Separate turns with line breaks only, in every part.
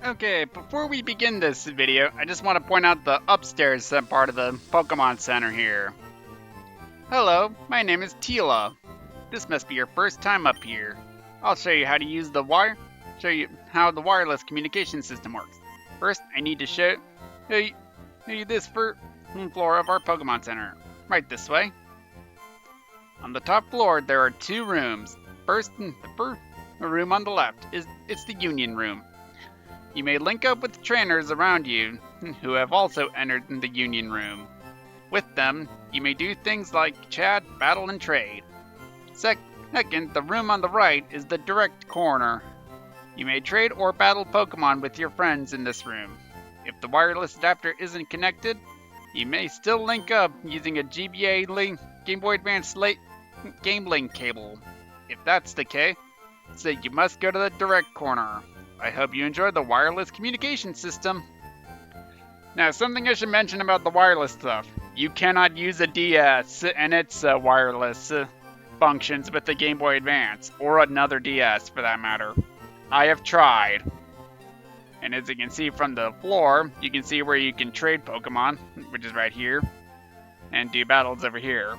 Okay, before we begin this video, I just want to point out the upstairs part of the Pokemon Center here. Hello, my name is Tila. This must be your first time up here. I'll show you how to use the show you how the wireless communication system works. First, I need to show you this first floor of our Pokemon Center. Right this way. On the top floor, there are two rooms. First, the room on the left it's the Union Room. You may link up with trainers around you who have also entered the Union Room. With them, you may do things like chat, battle, and trade. Second, the room on the right is the direct corner. You may trade or battle Pokemon with your friends in this room. If the wireless adapter isn't connected, you may still link up using a GBA Game Boy Advance Game Link cable. If that's the case, so you must go to the direct corner. I hope you enjoy the wireless communication system. Now, something I should mention about the wireless stuff. You cannot use a DS and its wireless functions with the Game Boy Advance, or another DS for that matter. I have tried. And as you can see from the floor, you can see where you can trade Pokemon, which is right here, and do battles over here.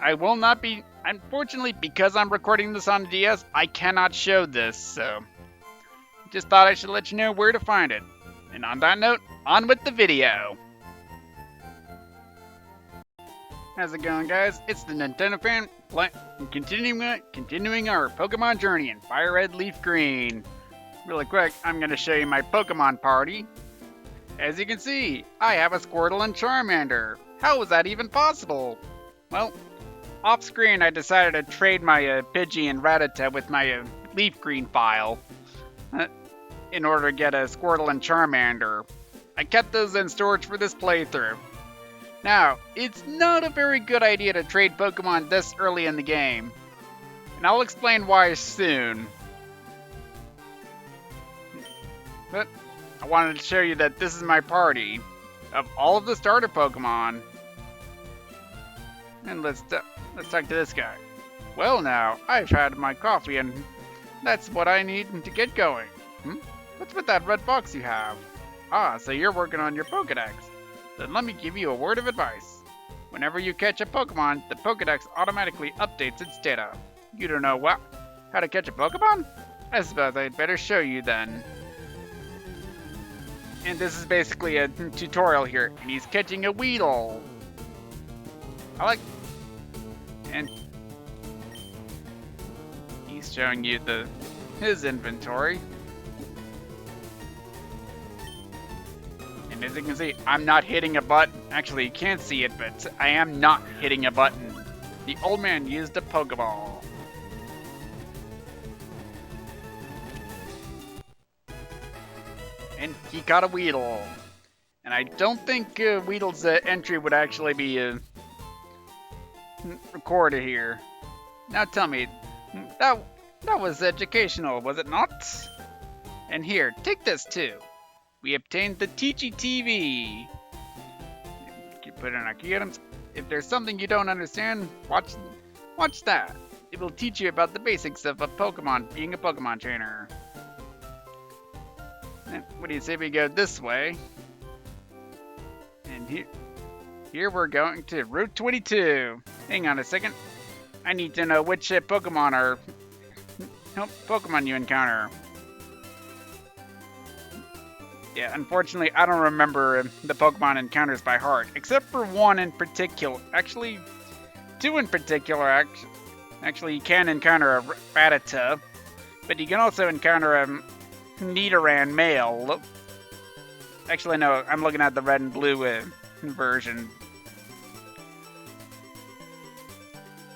I will not be, unfortunately, because I'm recording this on the DS, I cannot show this, so just thought I should let you know where to find it. And on that note, on with the video. How's it going, guys? It's the Nintendo fan, continuing our Pokemon journey in Firered Leaf Green. Really quick, I'm going to show you my Pokemon party. As you can see, I have a Squirtle and Charmander. How was that even possible? Well, off screen I decided to trade my Pidgey and Rattata with my Leaf Green file in order to get a Squirtle and Charmander. I kept those in storage for this playthrough. Now, it's not a very good idea to trade Pokemon this early in the game, and I'll explain why soon. But I wanted to show you that this is my party of all of the starter Pokemon. And let's talk to this guy. Well now, I've had my coffee and that's what I need to get going. What's with that red box you have? Ah, so you're working on your Pokedex. Then let me give you a word of advice. Whenever you catch a Pokemon, the Pokedex automatically updates its data. You don't know how to catch a Pokemon? I suppose I'd better show you then. And this is basically a tutorial here, and he's catching a Weedle. And he's showing you his inventory. And as you can see, I'm not hitting a button. Actually, you can't see it, but I am not hitting a button. The old man used a Pokeball. And he caught a Weedle. And I don't think Weedle's entry would actually be recorded here. Now tell me, that was educational, was it not? And here, take this too. We obtained the Teachy TV. You put in our key items. If there's something you don't understand, watch that. It will teach you about the basics of being a Pokemon trainer. And what do you say we go this way? And here we're going to Route 22. Hang on a second. I need to know which Pokemon you encounter. Yeah, unfortunately, I don't remember the Pokemon encounters by heart, except for one in particular. Actually, two in particular. Actually, you can encounter a Rattata, but you can also encounter a Nidoran male. Actually, no, I'm looking at the red and blue version.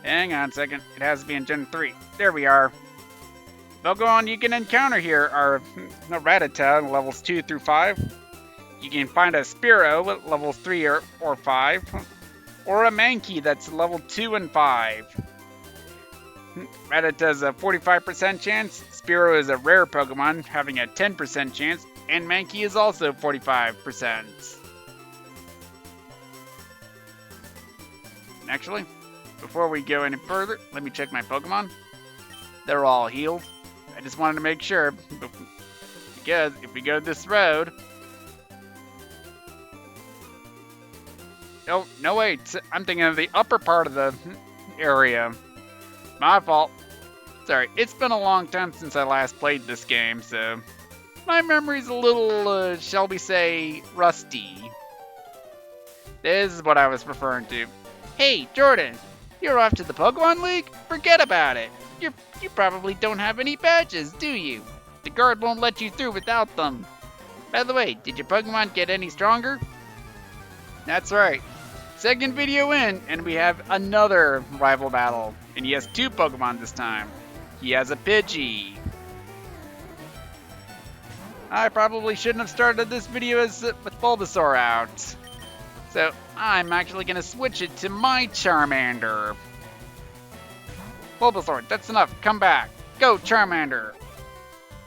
Hang on a second. It has to be in Gen 3. There we are. Pokemon you can encounter here are a Rattata, levels 2 through 5. You can find a Spearow at levels 3 or 5. Or a Mankey that's level 2 and 5. Rattata is a 45% chance. Spearow is a rare Pokemon, having a 10% chance. And Mankey is also 45%. Actually, before we go any further, let me check my Pokemon. They're all healed. I just wanted to make sure Because if we go this road... Oh, no wait, I'm thinking of the upper part of the area. My fault. Sorry, it's been a long time since I last played this game, so... My memory's a little, shall we say, rusty. This is what I was referring to. Hey, Jordan, you're off to the Pokemon League? Forget about it. You probably don't have any badges, do you? The guard won't let you through without them. By the way, did your Pokemon get any stronger? That's right. Second video in, and we have another rival battle. And he has 2 Pokemon this time. He has a Pidgey. I probably shouldn't have started this video with Bulbasaur out. So I'm actually going to switch it to my Charmander. Bulbasaur, that's enough. Come back. Go, Charmander.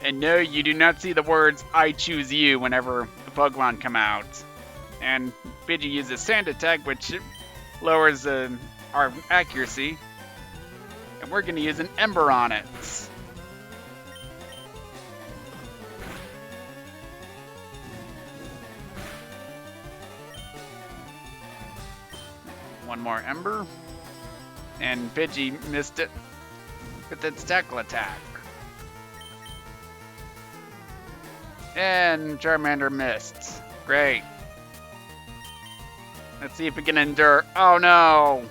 And no, you do not see the words, I choose you, whenever the Pokemon come out. And Pidgey uses Sand Attack, which lowers our accuracy. And we're going to use an Ember on it. One more Ember. And Pidgey missed it with its tackle attack. And Charmander missed. Great. Let's see if we can endure. Oh no!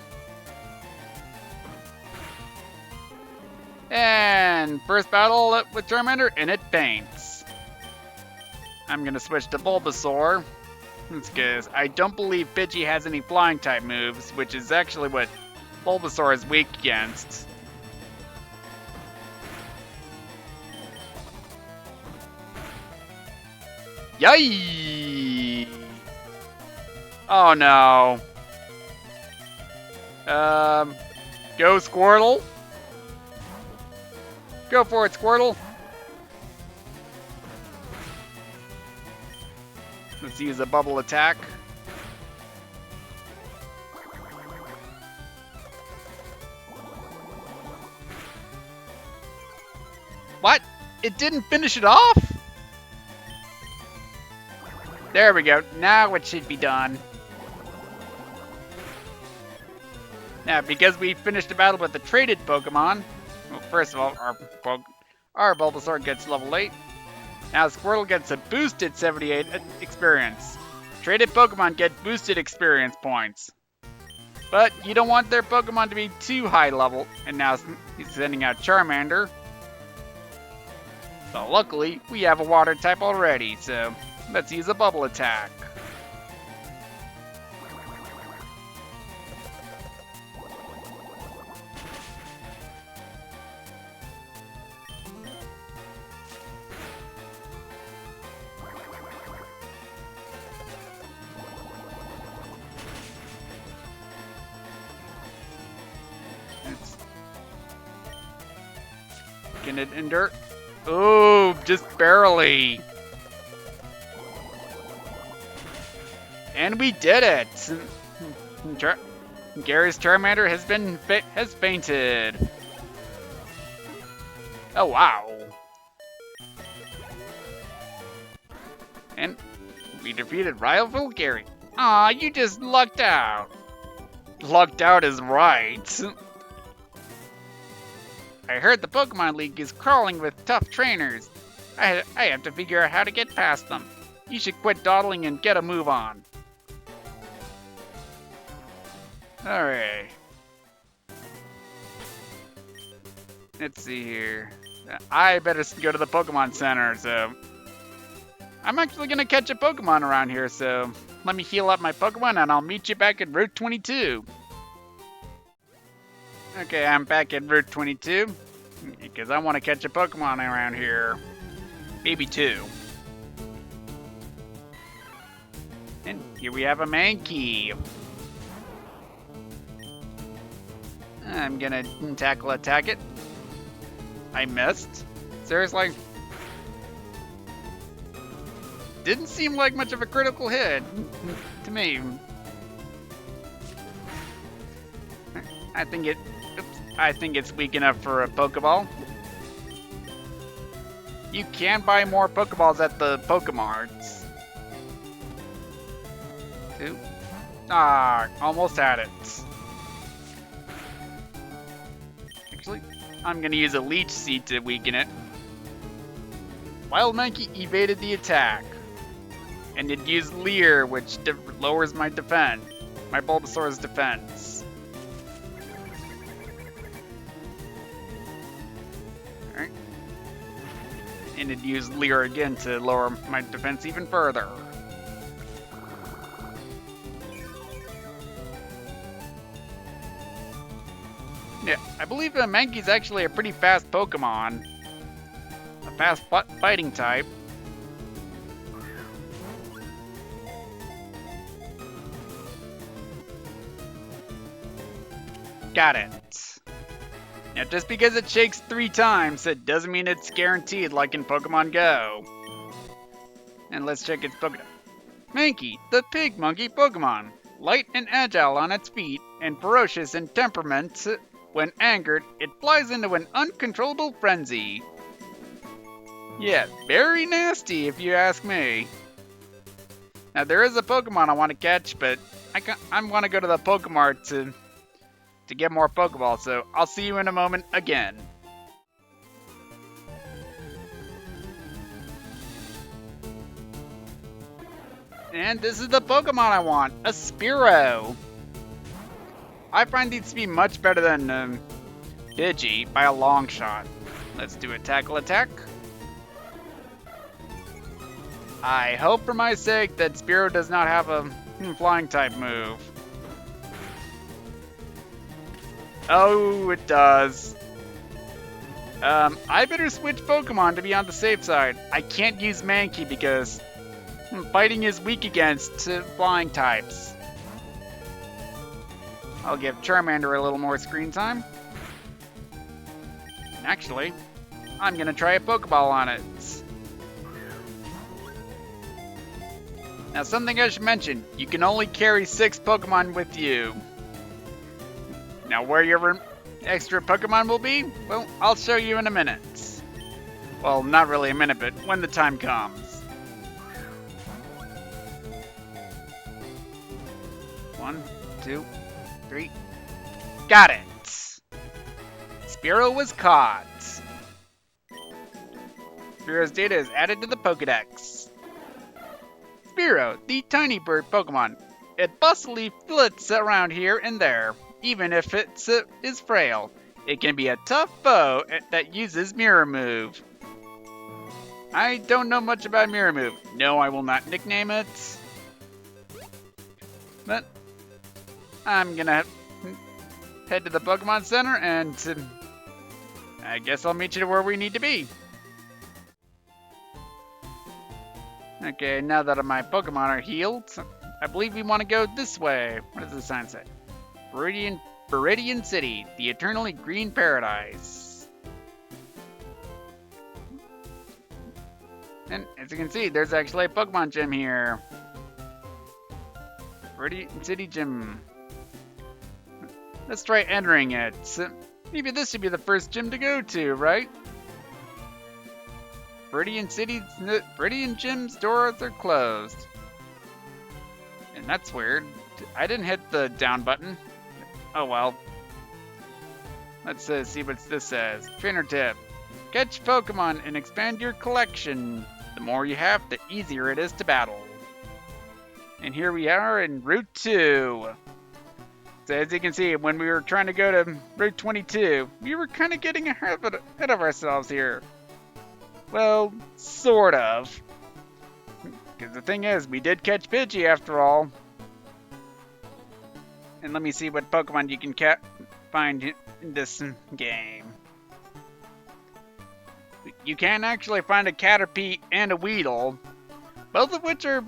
And first battle with Charmander, and it faints. I'm gonna switch to Bulbasaur. That's because I don't believe Pidgey has any flying type moves, which is actually what Bulbasaur is weak against. Yay! Oh no. Go Squirtle. Go for it, Squirtle. Let's use a bubble attack. What? It didn't finish it off? There we go. Now it should be done. Now, because we finished the battle with the traded Pokemon, well, first of all, our Bulbasaur gets level 8. Now Squirtle gets a boosted 78 experience. Traded Pokemon get boosted experience points. But you don't want their Pokemon to be too high level, and now he's sending out Charmander. So luckily, we have a water type already, so let's use a bubble attack. Can it endure? Oh, just barely. And we did it. Gary's Charmander has fainted. Oh wow. And we defeated rival Gary. Aw, you just lucked out. Lucked out is right. I heard the Pokemon League is crawling with tough trainers. I have to figure out how to get past them. You should quit dawdling and get a move on. Alright. Let's see here. I better go to the Pokemon Center, so... I'm actually going to catch a Pokemon around here, so... Let me heal up my Pokemon and I'll meet you back at Route 22. Okay, I'm back at Route 22. Because I want to catch a Pokemon around here. Maybe 2. And here we have a Mankey. I'm gonna tackle attack it. I missed. Seriously? Didn't seem like much of a critical hit to me. I think it's weak enough for a Pokeball. You can buy more Pokeballs at the Pokemarts. 2. Ah, almost had it. Actually, I'm gonna use a Leech Seed to weaken it. Wild Monkey evaded the attack. And it used Leer, which lowers my defense. My Bulbasaur's defense. Alright. And it used Leer again to lower my defense even further. Yeah, I believe Mankey's actually a pretty fast Pokemon. A fast fighting type. Got it. Now, just because it shakes 3 times, it doesn't mean it's guaranteed like in Pokemon Go. And let's check its Pokédex. Mankey, the pig monkey Pokemon. Light and agile on its feet, and ferocious in temperament. When angered, it flies into an uncontrollable frenzy. Yeah, very nasty if you ask me. Now, there is a Pokemon I want to catch, but I want to go to the Pokemart to get more Pokeballs, so I'll see you in a moment again. And this is the Pokemon I want, a Spearow. I find these to be much better than Pidgey by a long shot. Let's do a tackle attack. I hope for my sake that Spearow does not have a flying type move. Oh, it does. I better switch Pokemon to be on the safe side. I can't use Mankey because fighting is weak against flying types. I'll give Charmander a little more screen time. Actually, I'm gonna try a Pokeball on it. Now, something I should mention, you can only carry 6 Pokemon with you. Now, where your extra Pokemon will be, well, I'll show you in a minute. Well, not really a minute, but when the time comes. 1, 2, 3. Got it! Spearow was caught. Spearow's data is added to the Pokedex. Spearow, the tiny bird Pokemon. It bustily flits around here and there, even if it is frail. It can be a tough foe that uses Mirror Move. I don't know much about Mirror Move. No, I will not nickname it. But I'm gonna head to the Pokemon Center and I guess I'll meet you to where we need to be. Okay, now that my Pokemon are healed, I believe we want to go this way. What does the sign say? Viridian City, the eternally green paradise. And as you can see, there's actually a Pokemon gym here. Viridian City Gym. Let's try entering it. Maybe this should be the first gym to go to, right? Viridian Gym's doors are closed. And that's weird. I didn't hit the down button. Oh well. Let's see what this says. Trainer tip. Catch Pokemon and expand your collection. The more you have, the easier it is to battle. And here we are in Route 2. So as you can see, when we were trying to go to Route 22, we were kind of getting ahead of ourselves here. Well, sort of. Because the thing is, we did catch Pidgey after all. And let me see what Pokemon you can find in this game. You can actually find a Caterpie and a Weedle, both of which are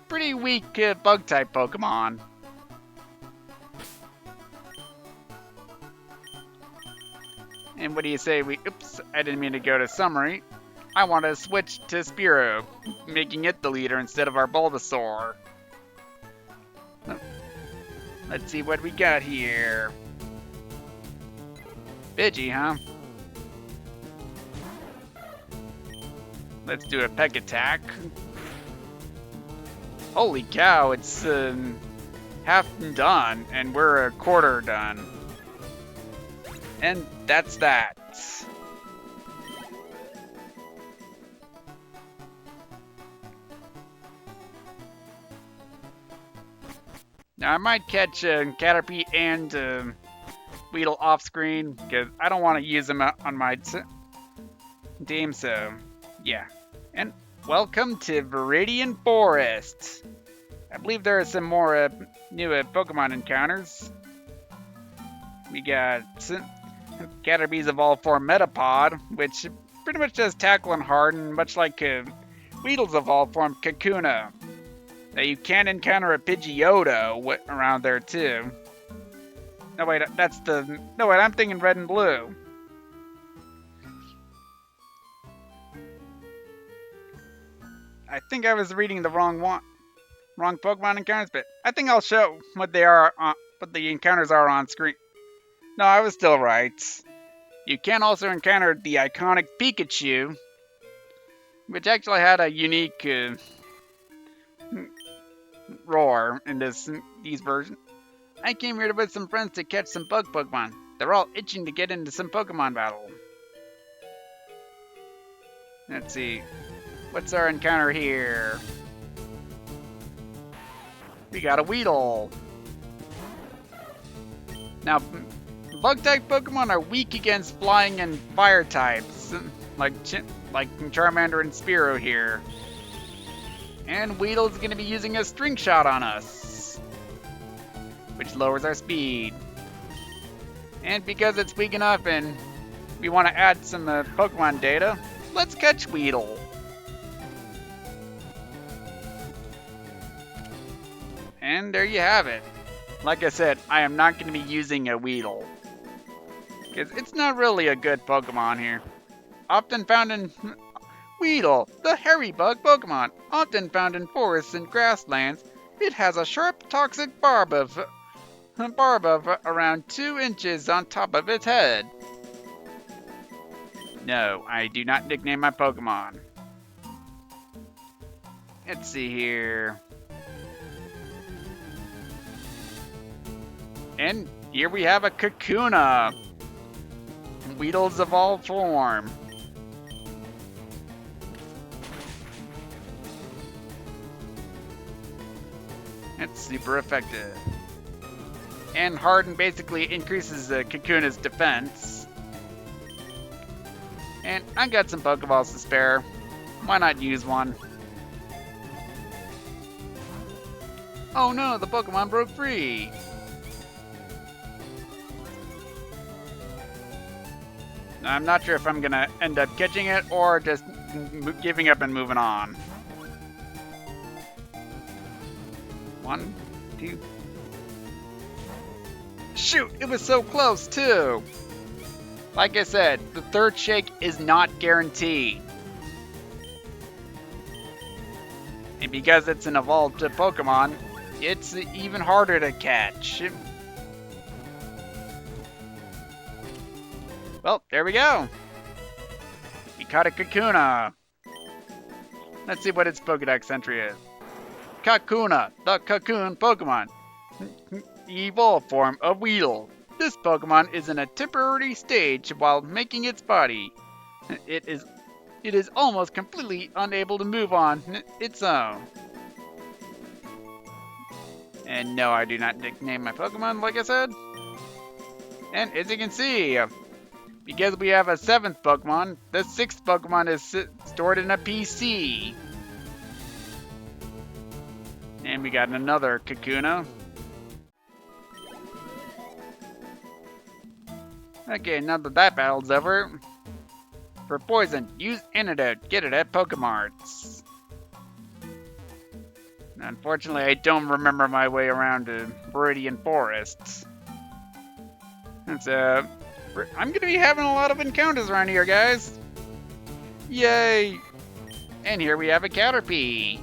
pretty weak bug-type Pokemon. And what do you say oops, I didn't mean to go to summary. I want to switch to Spearow, making it the leader instead of our Bulbasaur. Let's see what we got here. Pidgey, huh? Let's do a peck attack. Holy cow, it's half done, and we're a quarter done. And that's that. Now I might catch Caterpie and Weedle off screen, because I don't want to use them on my team, so yeah. And welcome to Viridian Forest. I believe there are some more new Pokemon encounters. We got Caterpie's Evolved Form Metapod, which pretty much does Tackle and Harden, much like Weedle's Evolved Form Kakuna. Now you can encounter a Pidgeotto around there too. No wait, I'm thinking red and blue. I think I was reading the wrong Pokemon encounters, but I think I'll show what the encounters are on screen. No, I was still right. You can also encounter the iconic Pikachu, which actually had a unique roar in these versions. I came here with some friends to catch some bug Pokemon. They're all itching to get into some Pokemon battle. Let's see. What's our encounter here? We got a Weedle. Now, bug-type Pokemon are weak against flying and fire types, like Charmander and Spearow here. And Weedle's going to be using a String Shot on us, which lowers our speed. And because it's weak enough and we want to add some Pokemon data, let's catch Weedle. And there you have it. Like I said, I am not going to be using a Weedle, because it's not really a good Pokemon here. Often found in Weedle, the hairy bug Pokemon, often found in forests and grasslands. It has a sharp, toxic barb of around 2 inches on top of its head. No, I do not nickname my Pokemon. Let's see here. And here we have a Kakuna. Weedle's Evolved Form. It's super effective. And Harden basically increases Kakuna's defense. And I got some Pokeballs to spare. Why not use one? Oh no, the Pokemon broke free! I'm not sure if I'm gonna end up catching it or just giving up and moving on. 1, 2. Shoot, it was so close too! Like I said, the third shake is not guaranteed. And because it's an evolved Pokemon, it's even harder to catch. Well, there we go. We caught a Kakuna. Let's see what its Pokedex entry is. Kakuna, the Cocoon Pokemon. Evolved form of Weedle. This Pokemon is in a temporary stage while making its body. It is almost completely unable to move on its own. And no, I do not nickname my Pokemon, like I said. And as you can see, because we have a 7th Pokemon, the 6th Pokemon is stored in a PC. And we got another Kakuna. Okay, now that battle's over. For poison, use Antidote. Get it at Pokemarts. Unfortunately, I don't remember my way around to Viridian Forest. So, I'm gonna be having a lot of encounters around here, guys. Yay! And here we have a Caterpie.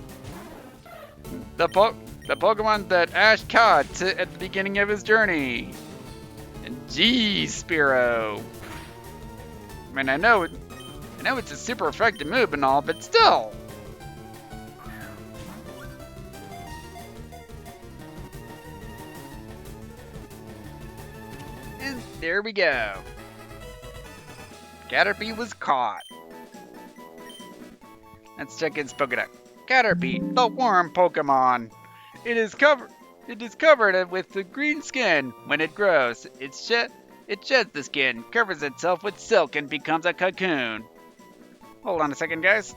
The Pokemon that Ash caught at the beginning of his journey. And geez, Spearow. I mean, I know know it's a super effective move and all, but still. And there we go. Caterpie was caught. Let's check its Pokédex. Caterpie, the worm Pokemon. It is covered with the green skin. When it grows, it sheds the skin, covers itself with silk, and becomes a cocoon. Hold on a second, guys.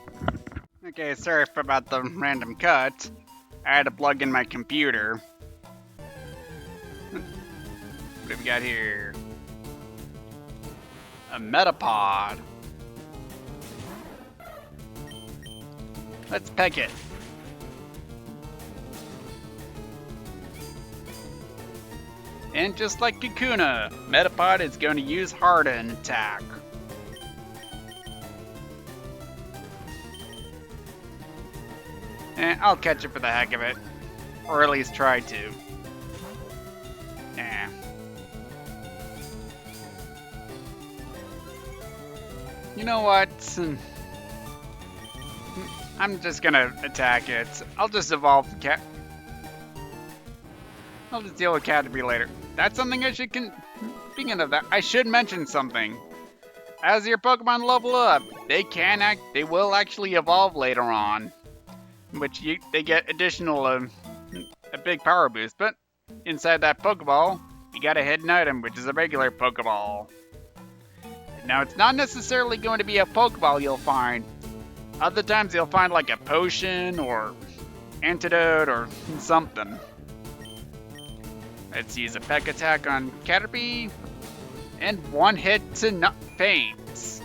Okay, sorry about the random cut. I had to plug in my computer. What have we got here? A Metapod. Let's peck it. And just like Kakuna, Metapod is going to use Harden attack. And I'll catch it for the heck of it. Or at least try to. Nah. You know what? I'm just gonna attack it. I'll just evolve the cat. I'll just deal with Caterpie later. That's something I should Speaking of that, I should mention something. As your Pokemon level up, they will actually evolve later on. Which they get additional, a big power boost. But inside that Pokeball, you got a hidden item, which is a regular Pokeball. Now, it's not necessarily going to be a Pokeball you'll find. Other times you'll find like a potion or antidote or something. Let's use a Peck attack on Caterpie. And one hit to not faints.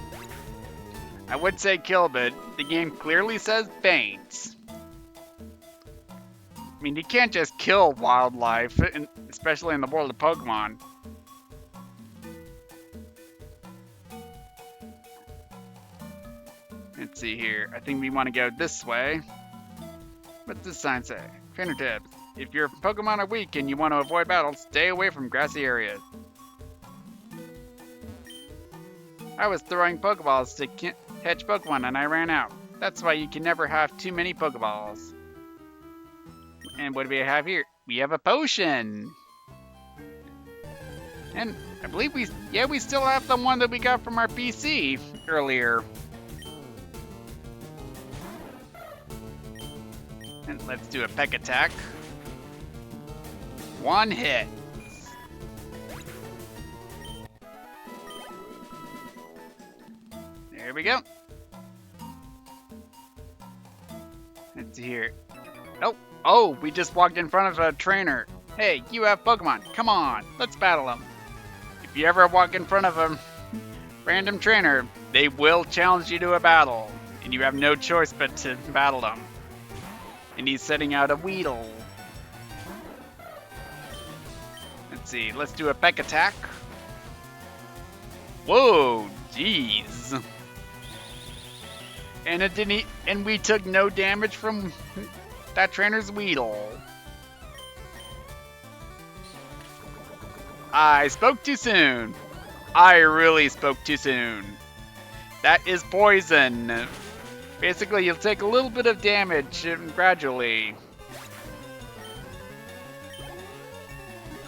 I would say kill, but the game clearly says faints. I mean, you can't just kill wildlife, especially in the world of Pokemon. Let's see here. I think we want to go this way. What's this sign say? Trainer tips. If your Pokemon are weak and you want to avoid battles, stay away from grassy areas. I was throwing Pokeballs to catch Pokemon and I ran out. That's why you can never have too many Pokeballs. And what do we have here? We have a potion! And I believe we still have the one that we got from our PC earlier. And let's do a Peck attack. One hit. There we go. Let's see here. Oh, we just walked in front of a trainer. Hey, you have Pokemon. Come on, let's battle them. If you ever walk in front of a random trainer, they will challenge you to a battle. And you have no choice but to battle them. And he's setting out a Weedle. Let's see, let's do a Peck attack. Whoa, jeez. And it didn't. And we took no damage from that trainer's Weedle. I spoke too soon. I really spoke too soon. That is poison. Basically, you'll take a little bit of damage gradually.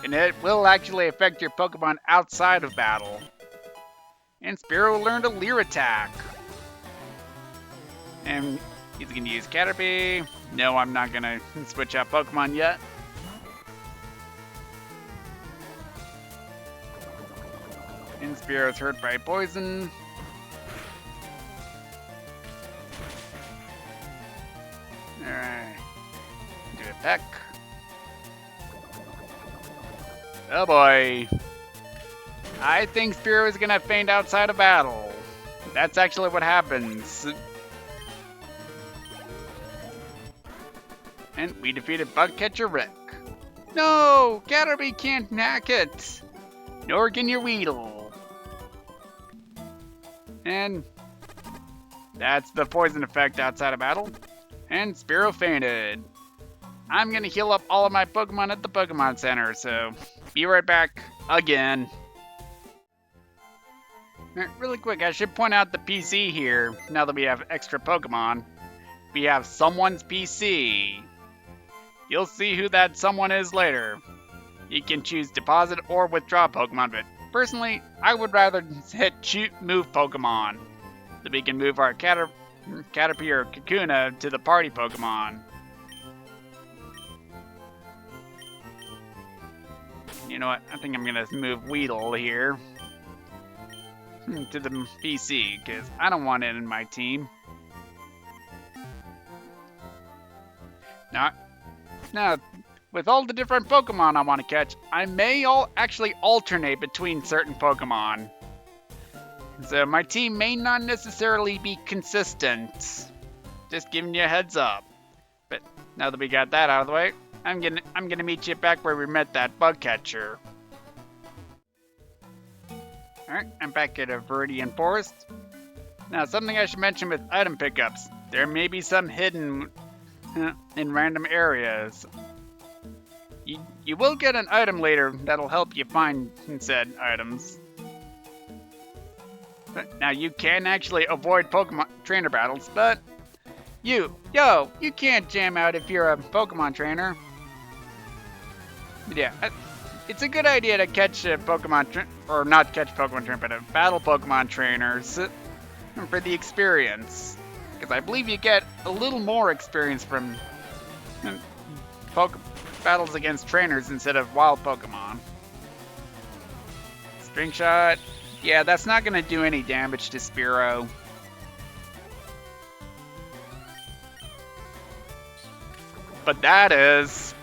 And it will actually affect your Pokemon outside of battle. And Spearow learned a Leer attack. And he's going to use Caterpie. No, I'm not going to switch out Pokemon yet. And Spearow's hurt by poison. Alright. Do a Peck. Oh boy. I think Spearow is going to faint outside of battle. That's actually what happens. And we defeated Bugcatcher Rick. No! Caterpie can't hack it! Nor can your Weedle. And that's the poison effect outside of battle. And Spearow fainted. I'm gonna heal up all of my Pokemon at the Pokemon Center, so be right back again. Really quick, I should point out the PC here, now that we have extra Pokemon. We have someone's PC. You'll see who that someone is later. You can choose deposit or withdraw Pokemon, but personally, I would rather hit move Pokemon, so we can move our Caterpie or Kakuna to the party Pokemon. You know what? I think I'm gonna move Weedle here to the PC because I don't want it in my team. Now, with all the different Pokemon I want to catch, I may actually alternate between certain Pokemon. So my team may not necessarily be consistent. Just giving you a heads up. But now that we got that out of the way, I'm gonna meet you back where we met that bug catcher. Alright, I'm back at a Viridian Forest. Now, something I should mention with item pickups. There may be some hidden in random areas. You will get an item later that'll help you find said items. Now, you can actually avoid Pokemon trainer battles, but you can't jam out if you're a Pokemon trainer. But yeah, it's a good idea to catch Pokemon, or not catch Pokemon trainer, but battle Pokemon trainers for the experience. Because I believe you get a little more experience from battles against trainers instead of wild Pokemon. String Shot. Yeah, that's not going to do any damage to Spearow. But that is.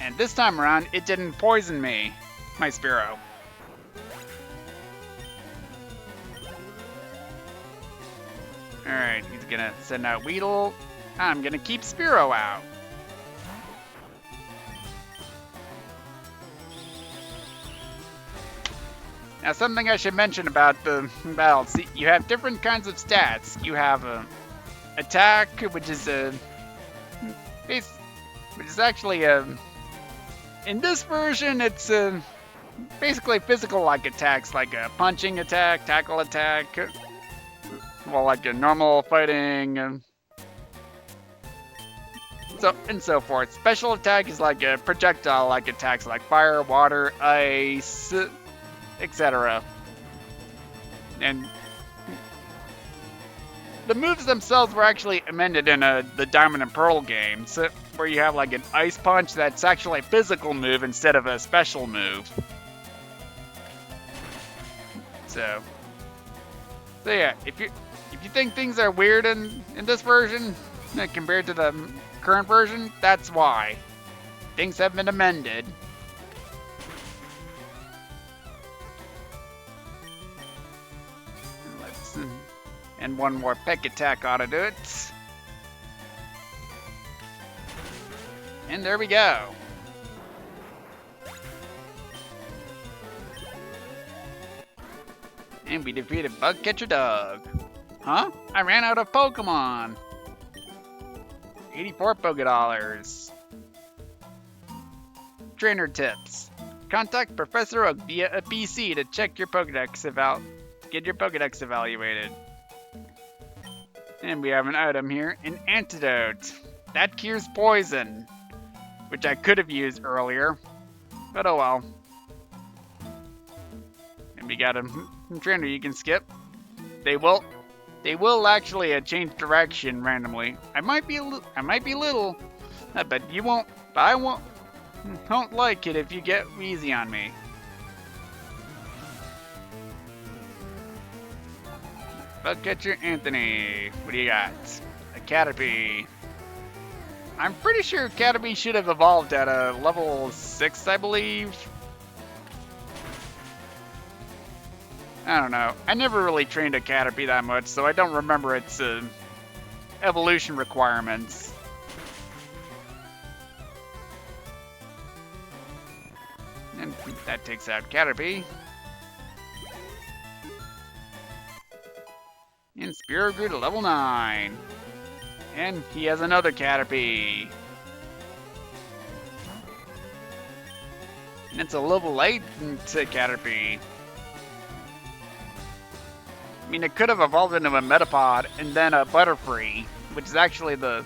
And this time around, it didn't poison me, my Spearow. Alright, he's gonna send out Weedle. I'm gonna keep Spearow out. Now, something I should mention about the battles. You have different kinds of stats. You have attack, which is actually in this version, it's basically physical-like attacks, like a punching attack, tackle attack, well, like a normal fighting, and so forth. Special attack is like a projectile-like attacks, like fire, water, ice, etc. And the moves themselves were actually amended in the Diamond and Pearl games, where you have like an ice punch that's actually a physical move instead of a special move. So yeah, if you think things are weird in this version compared to the current version, that's why. Things have been amended. And one more peck attack ought to do it. And there we go. And we defeated Bug Catcher Doug. Huh? I ran out of Pokemon. 84 Pokédollars. Trainer tips. Contact Professor Oak via a PC to check your Pokédex get your Pokédex evaluated. And we have an item here, an antidote. That cures poison, which I could have used earlier, but oh well. And we got a trainer you can skip. They will actually change direction randomly. I might be little, but you won't. But I won't like it if you get wheezy on me. Bug Catcher Anthony, what do you got? A Caterpie. I'm pretty sure Caterpie should have evolved at a level 6, I believe. I don't know. I never really trained a Caterpie that much, so I don't remember its evolution requirements. And that takes out Caterpie. And Spearow grew to level 9. And he has another Caterpie. And it's a level 8 to Caterpie. mean, it could have evolved into a Metapod and then a Butterfree, which is actually the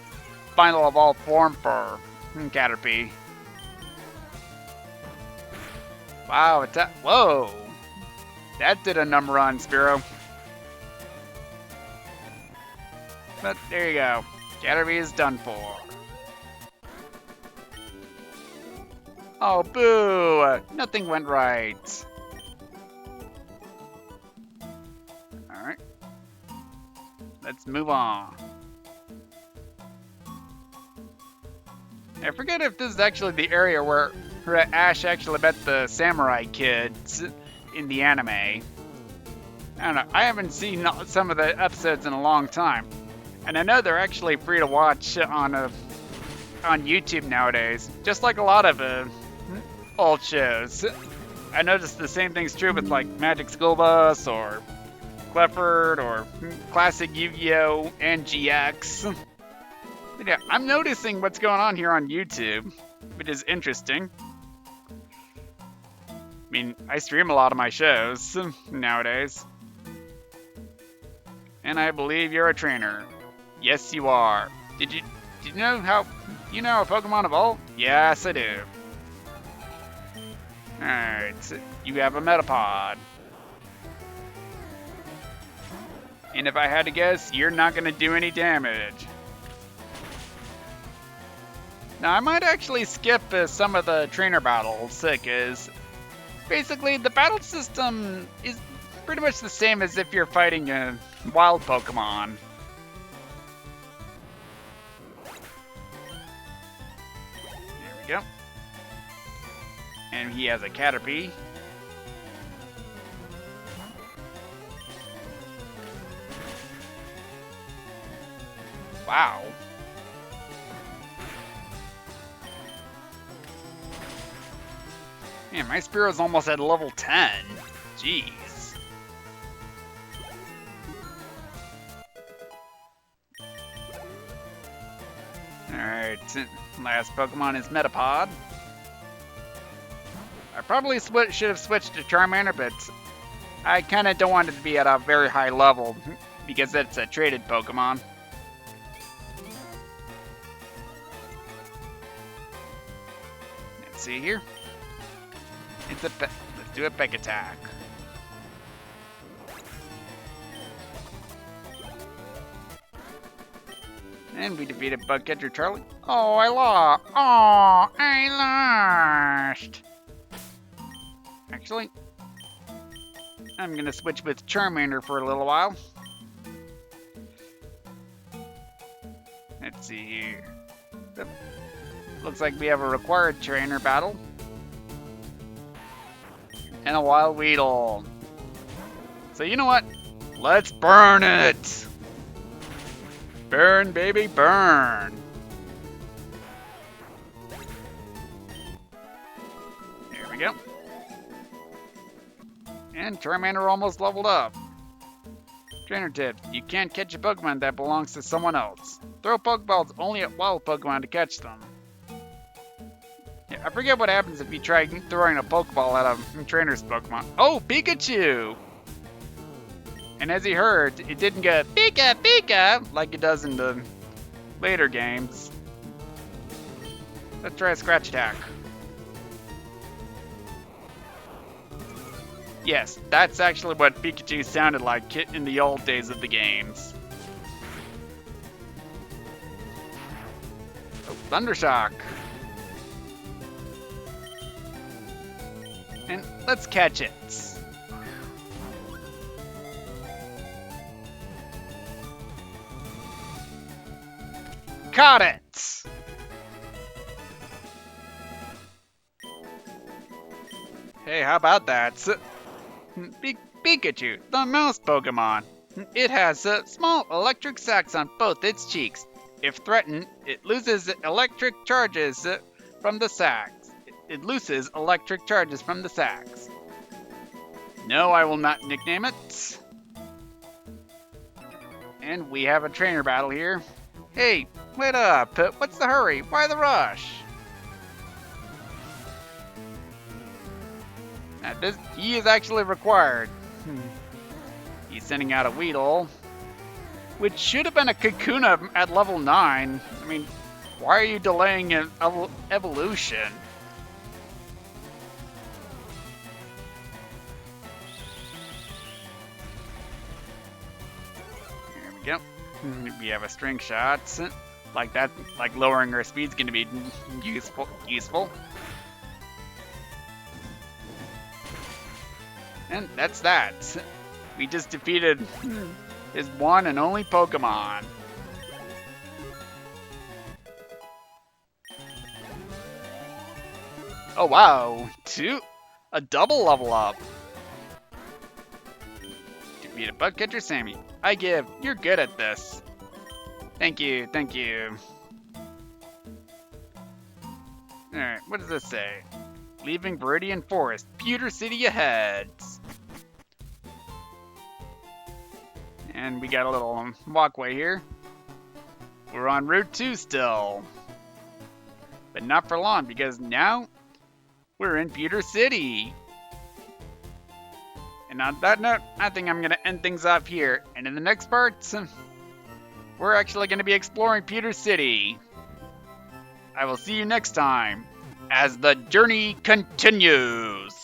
final evolved form for Caterpie. Wow, whoa! That did a number on Spearow. But there you go. Caterpie is done for. Oh, boo! Nothing went right. Alright. Let's move on. I forget if this is actually the area where Ash actually met the samurai kids in the anime. I don't know. I haven't seen some of the episodes in a long time. And I know they're actually free to watch on YouTube nowadays. Just like a lot of old shows. I noticed the same thing's true with like Magic School Bus or Clifford or Classic Yu-Gi-Oh! And GX. But yeah, I'm noticing what's going on here on YouTube, which is interesting. I mean, I stream a lot of my shows nowadays. And I believe you're a trainer. Yes, you are. Did you know how a Pokemon evolve? Yes, I do. Alright, so you have a Metapod. And if I had to guess, you're not going to do any damage. Now, I might actually skip some of the trainer battles, because basically the battle system is pretty much the same as if you're fighting a wild Pokemon. There we go. And he has a Caterpie. Wow. Man, my Spearow's almost at level 10. Jeez. Alright, last Pokemon is Metapod. I probably should have switched to Charmander, but I kind of don't want it to be at a very high level because it's a traded Pokemon. Let's see here. Let's do a Peck Attack. And we defeated Bugcatcher Charlie. Oh, I lost. Oh, I lost. Actually, I'm gonna switch with Charmander for a little while. Let's see here. Looks like we have a required trainer battle. And a Wild Weedle. So you know what? Let's burn it! Burn, baby, burn! There we go. And Charmander almost leveled up. Trainer tip, you can't catch a Pokemon that belongs to someone else. Throw Pokeballs only at wild Pokemon to catch them. Yeah, I forget what happens if you try throwing a Pokeball at a trainer's Pokemon. Oh, Pikachu! And as you heard, it didn't get Pika Pika like it does in the later games. Let's try a Scratch Attack. Yes, that's actually what Pikachu sounded like in the old days of the games. Oh, Thundershock. And let's catch it. Caught it! Hey, how about that? Pikachu, the mouse Pokemon. It has small electric sacs on both its cheeks. If threatened, it loses electric charges from the sacs. It loses electric charges from the sacs. No, I will not nickname it. And we have a trainer battle here. Hey, wait up! What's the hurry? Why the rush? Now, he is actually required. He be sending out a Weedle, which should have been a Kakuna at level 9. I mean, why are you delaying an evolution? There we go. We have a string shot. Like that, like lowering our speed's gonna be useful. And that's that. We just defeated his one and only Pokemon. Oh wow, a double level up. Defeat a bug catcher, Sammy. I give. You're good at this. Thank you, thank you. Alright, what does this say? Leaving Viridian Forest, Pewter City ahead. And we got a little walkway here. We're on Route 2 still. But not for long, because now we're in Pewter City. And on that note, I think I'm going to end things off here. And in the next parts, we're actually going to be exploring Pewter City. I will see you next time as the journey continues.